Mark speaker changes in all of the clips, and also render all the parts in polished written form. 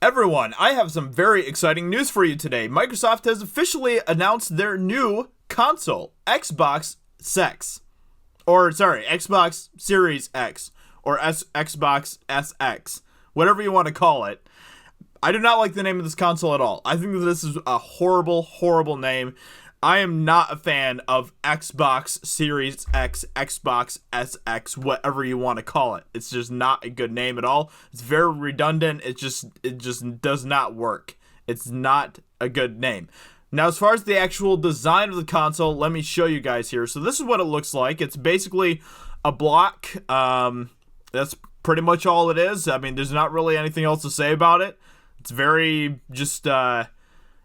Speaker 1: Everyone, I have some very exciting news for you today. Microsoft has officially announced their new console, Xbox Series X, or Xbox SX, whatever you want to call it. I do not like the name of this console at all. I think that this is a horrible, horrible name. I am not a fan of Xbox Series X, Xbox SX, whatever you want to call it. It's just not a good name at all. It's very redundant. It just does not work. It's not a good name. Now, as far as the actual design of the console, let me show you guys here. So this is what it looks like. It's basically a block. That's pretty much all it is. I mean, there's not really anything else to say about it. It's very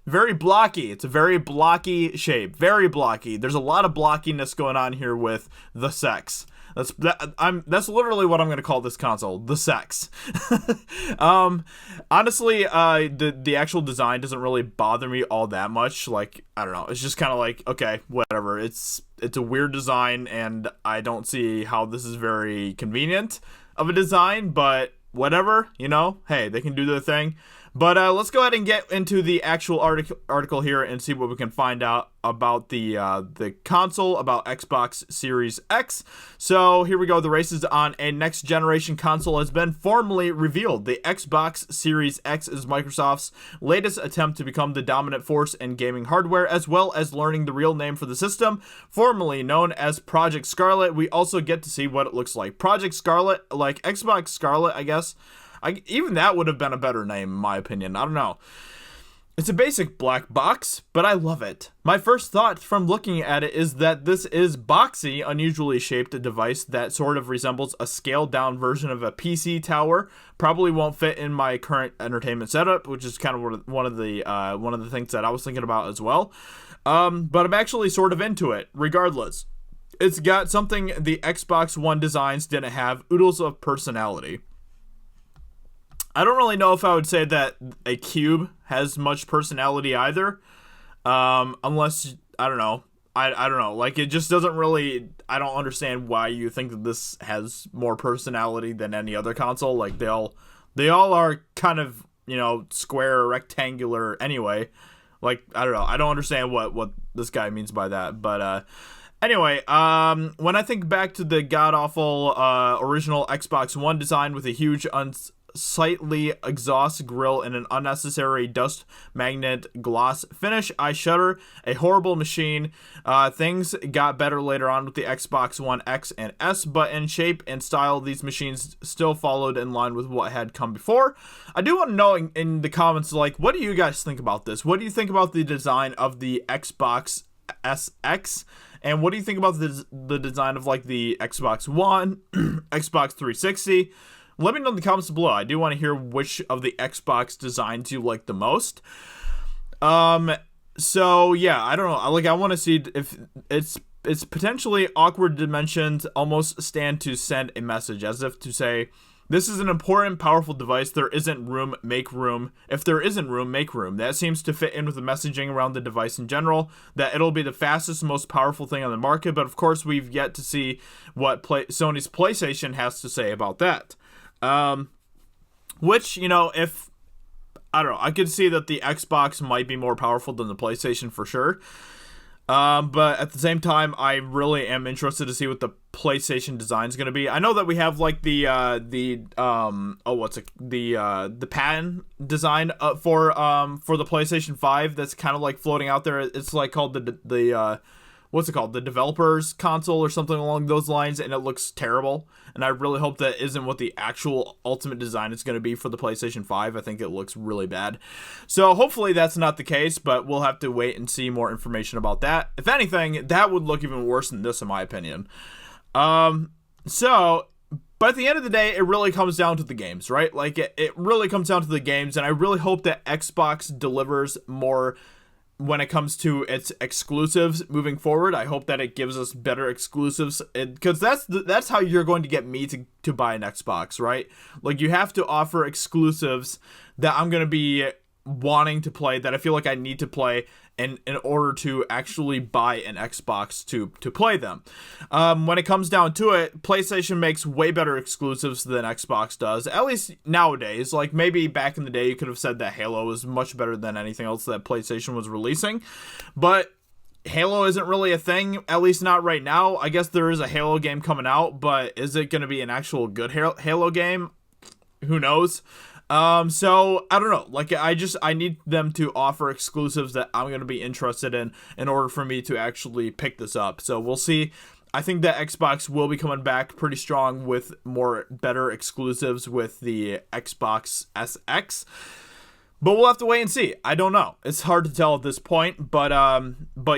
Speaker 1: very blocky. It's a very blocky shape. Very blocky. There's a lot of blockiness going on here with the sex. That's literally what I'm going to call this console, the sex. Honestly, the actual design doesn't really bother me all that much. Like, I don't know. It's just kind of like, okay, whatever. It's a weird design, and I don't see how this is very convenient of a design, but whatever, hey, they can do their thing. But let's go ahead and get into the actual article here and see what we can find out about the console, about Xbox Series X. So here we go. The races on a next-generation console has been formally revealed. The Xbox Series X is Microsoft's latest attempt to become the dominant force in gaming hardware, as well as learning the real name for the system, formerly known as Project Scarlet. We also get to see what it looks like. Project Scarlet, like Xbox Scarlet, I guess. Even that would have been a better name, in my opinion. I don't know. It's a basic black box, but I love it. My first thought from looking at it is that this is boxy, unusually shaped device that sort of resembles a scaled-down version of a PC tower. Probably won't fit in my current entertainment setup, which is kind of one of the things that I was thinking about as well. But I'm actually sort of into it, regardless. It's got something the Xbox One designs didn't have: oodles of personality. I don't really know if I would say that a cube has much personality either, unless, I don't know. I don't know. Like, it just doesn't really, I don't understand why you think that this has more personality than any other console. Like, they all are kind of, square or rectangular anyway. Like, I don't know. I don't understand what this guy means by that. But, anyway, when I think back to the god-awful original Xbox One design with a huge unsightly exhaust grill and an unnecessary dust magnet gloss finish, I shudder. A horrible machine. Things got better later on with the Xbox One X and S, but in shape and style, these machines still followed in line with what had come before. I do want to know in the comments, like, what do you guys think about this? What do you think about the design of the Xbox SX? And what do you think about the design of, like, the Xbox One, Xbox 360? Let me know in the comments below. I do want to hear which of the Xbox designs you like the most. So yeah, I don't know. Like, I want to see if it's potentially awkward dimensions almost stand to send a message, as if to say, this is an important, powerful device. There isn't room, make room. If there isn't room, make room. That seems to fit in with the messaging around the device in general, that it'll be the fastest, most powerful thing on the market. But of course, we've yet to see what Sony's PlayStation has to say about that. Which, if, I don't know, I could see that the Xbox might be more powerful than the PlayStation for sure. But at the same time, I really am interested to see what the PlayStation design is going to be. I know that we have like the patent design for the PlayStation 5 that's kind of like floating out there. It's like called the what's it called? The developer's console or something along those lines, and it looks terrible. And I really hope that isn't what the actual ultimate design is going to be for the PlayStation 5. I think it looks really bad. So hopefully that's not the case, but we'll have to wait and see more information about that. If anything, that would look even worse than this, in my opinion. But at the end of the day, it really comes down to the games, right? Like, it really comes down to the games, and I really hope that Xbox delivers more when it comes to its exclusives moving forward. I hope that it gives us better exclusives, because that's how you're going to get me to buy an Xbox, right? Like, you have to offer exclusives that I'm going to be wanting to play, that I feel like I need to play, in order to actually buy an Xbox to play them. When it comes down to it, PlayStation makes way better exclusives than Xbox does, at least nowadays. Like, maybe back in the day you could have said that Halo was much better than anything else that PlayStation was releasing, but Halo isn't really a thing, at least not right now. I guess there is a Halo game coming out, but is it going to be an actual good Halo game? Who knows? So I don't know. Like, I need them to offer exclusives that I'm going to be interested in order for me to actually pick this up. So we'll see. I think that Xbox will be coming back pretty strong with better exclusives with the Xbox SX. But we'll have to wait and see. I don't know. It's hard to tell at this point, but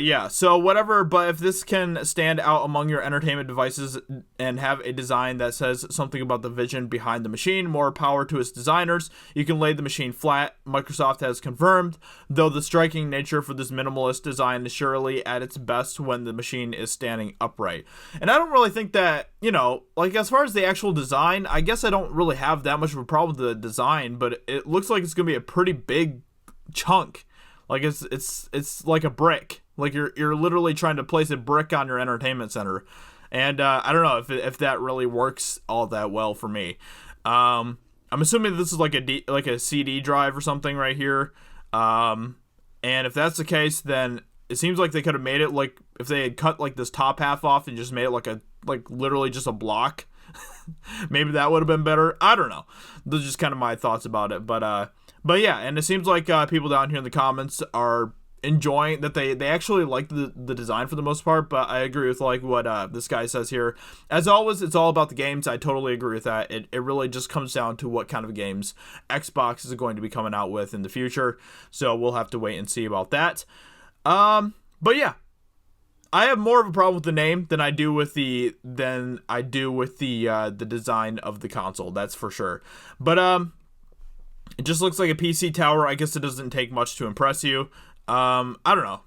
Speaker 1: yeah. So whatever, but if this can stand out among your entertainment devices and have a design that says something about the vision behind the machine, more power to its designers. You can lay the machine flat, Microsoft has confirmed, though the striking nature for this minimalist design is surely at its best when the machine is standing upright. And I don't really think that, you know, like, as far as the actual design, I guess I don't really have that much of a problem with the design, but it looks like it's going to be a pretty big chunk. Like, it's like a brick. Like, you're literally trying to place a brick on your entertainment center. And I don't know if that really works all that well for me. I'm assuming this is like a CD drive or something right here. And if that's the case, then it seems like they could have made it like if they had cut like this top half off and just made it like literally just a block. Maybe that would have been better. I don't know. Those are just kind of my thoughts about it. But yeah, and it seems like people down here in the comments are enjoying that they actually like the design for the most part. But I agree with like what this guy says here. As always, it's all about the games. I totally agree with that. It really just comes down to what kind of games Xbox is going to be coming out with in the future. So we'll have to wait and see about that. But yeah, I have more of a problem with the name than I do with the design of the console. That's for sure. But it just looks like a PC tower. I guess it doesn't take much to impress you. I don't know.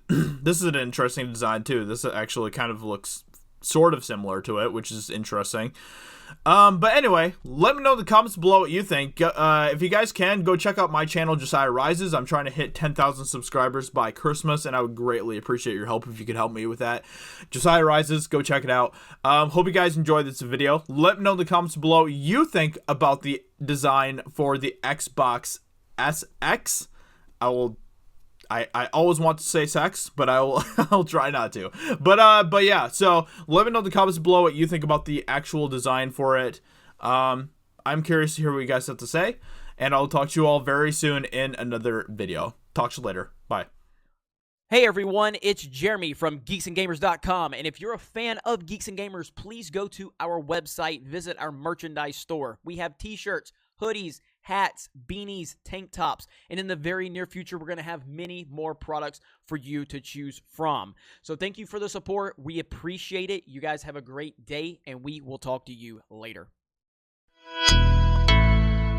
Speaker 1: This is an interesting design too. This actually kind of looks sort of similar to it, which is interesting. But anyway, let me know in the comments below what you think. If you guys can, go check out my channel, Josiah Rises. I'm trying to hit 10,000 subscribers by Christmas, and I would greatly appreciate your help if you could help me with that. Josiah Rises, go check it out. Hope you guys enjoyed this video. Let me know in the comments below what you think about the design for the Xbox SX. I always want to say sex, but I'll try not to. But yeah, so let me know in the comments below what you think about the actual design for it. I'm curious to hear what you guys have to say, and I'll talk to you all very soon in another video. Talk to you later. Bye.
Speaker 2: Hey everyone, it's Jeremy from geeksandgamers.com, and if you're a fan of Geeks and Gamers, please go to our website, visit our merchandise store. We have t-shirts, hoodies, hats, beanies, tank tops, and in the very near future, we're going to have many more products for you to choose from. So thank you for the support. We appreciate it. You guys have a great day, and we will talk to you later.